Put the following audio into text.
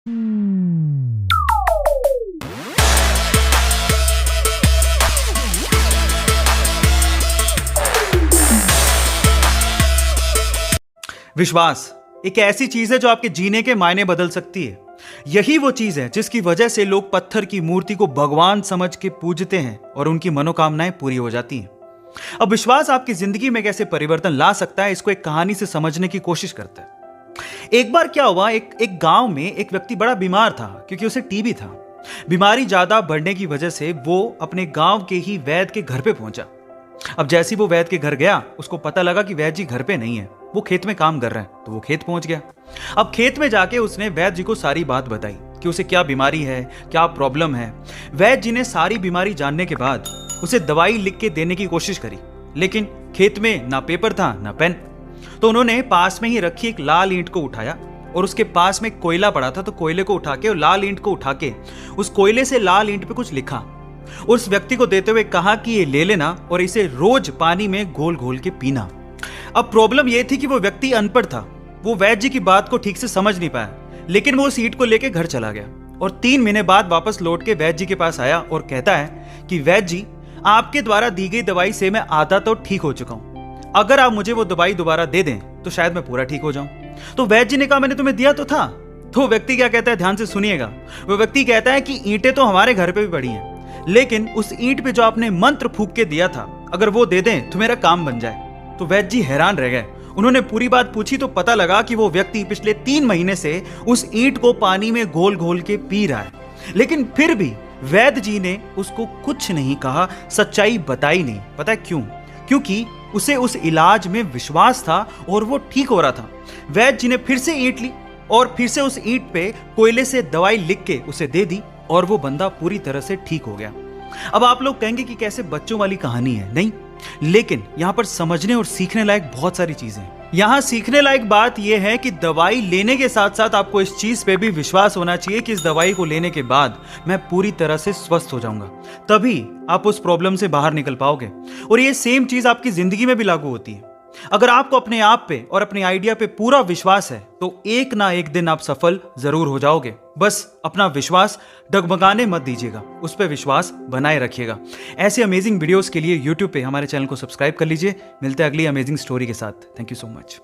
विश्वास एक ऐसी चीज है जो आपके जीने के मायने बदल सकती है। यही वो चीज है जिसकी वजह से लोग पत्थर की मूर्ति को भगवान समझ के पूजते हैं और उनकी मनोकामनाएं पूरी हो जाती हैं। अब विश्वास आपकी जिंदगी में कैसे परिवर्तन ला सकता है, इसको एक कहानी से समझने की कोशिश करते हैं। एक बार क्या हुआ, एक गांव में एक व्यक्ति बड़ा बीमार था क्योंकि उसे टीबी था। बीमारी ज्यादा बढ़ने की वजह से वो अपने गांव के ही वैद्य के घर पे पहुंचा। अब जैसे ही वो वैद्य के घर गया, उसको पता लगा कि वैद्य जी घर पे नहीं है, वो खेत में काम कर रहे हैं। तो वो खेत पहुंच गया। अब खेत में जाके उसने वैद्य जी को सारी बात बताई कि उसे क्या बीमारी है, क्या प्रॉब्लम है। वैद्य जी ने सारी बीमारी जानने के बाद उसे दवाई लिख के देने की कोशिश करी, लेकिन खेत में ना पेपर था ना पेन। तो उन्होंने पास में ही रखी एक लाल ईंट को उठाया और उसके पास में कोयला पड़ा था, तो कोयले को उठा के और लाल ईंट को उठा के उस कोयले से लाल ईंट पे कुछ लिखा। उस व्यक्ति को देते हुए कहा कि ये ले लेना और इसे रोज पानी में घोल घोल के पीना। अब प्रॉब्लम यह थी कि वो व्यक्ति अनपढ़ था, वो वैद्य जी की बात को ठीक से समझ नहीं पाया, लेकिन वो उस ईंट को लेकर घर चला गया और 3 महीने बाद वापस लौट के वैद्य जी के पास आया और कहता है कि वैद्य जी, आपके द्वारा दी गई दवाई से मैं आधा तो ठीक हो चुका हूं। अगर आप मुझे वो दवाई दोबारा दे दें तो शायद मैं पूरा ठीक हो जाऊं। तो वैद्य जी ने कहा, मैंने तुम्हें दिया तो था। तो व्यक्ति क्या कहता है, ध्यान से सुनिएगा। वो व्यक्ति कहता है कि ईंटें तो हमारे घर पे भी पड़ी हैं, लेकिन उस ईंट पे जो आपने मंत्र फूंक के दिया था, अगर वो दे दें तो मेरा काम बन जाए। तो वैद्य जी हैरान रह गए। उन्होंने पूरी बात पूछी तो पता लगा कि वो व्यक्ति पिछले 3 महीने से उस ईंट को पानी में घोल घोल के पी रहा है, लेकिन फिर भी वैद्य जी ने उसको कुछ नहीं कहा, सच्चाई बताई नहीं। पता है क्यों? क्योंकि उसे उस इलाज में विश्वास था और वो ठीक हो रहा था। वैद्य जी ने फिर से ईंट ली और फिर से उस ईंट पे कोयले से दवाई लिख के उसे दे दी और वो बंदा पूरी तरह से ठीक हो गया। अब आप लोग कहेंगे कि कैसे बच्चों वाली कहानी है। नहीं, लेकिन यहां पर समझने और सीखने लायक बहुत सारी चीजें हैं। यहां सीखने लायक बात यह है कि दवाई लेने के साथ साथ आपको इस चीज पे भी विश्वास होना चाहिए कि इस दवाई को लेने के बाद मैं पूरी तरह से स्वस्थ हो जाऊंगा, तभी आप उस प्रॉब्लम से बाहर निकल पाओगे। और ये सेम चीज आपकी जिंदगी में भी लागू होती है। अगर आपको अपने आप पे और अपने आइडिया पे पूरा विश्वास है तो एक ना एक दिन आप सफल जरूर हो जाओगे। बस अपना विश्वास डगमगाने मत दीजिएगा, उस पर विश्वास बनाए रखिएगा। ऐसे अमेजिंग वीडियोस के लिए YouTube पे हमारे चैनल को सब्सक्राइब कर लीजिए। मिलते हैं अगली अमेजिंग स्टोरी के साथ। Thank you so much.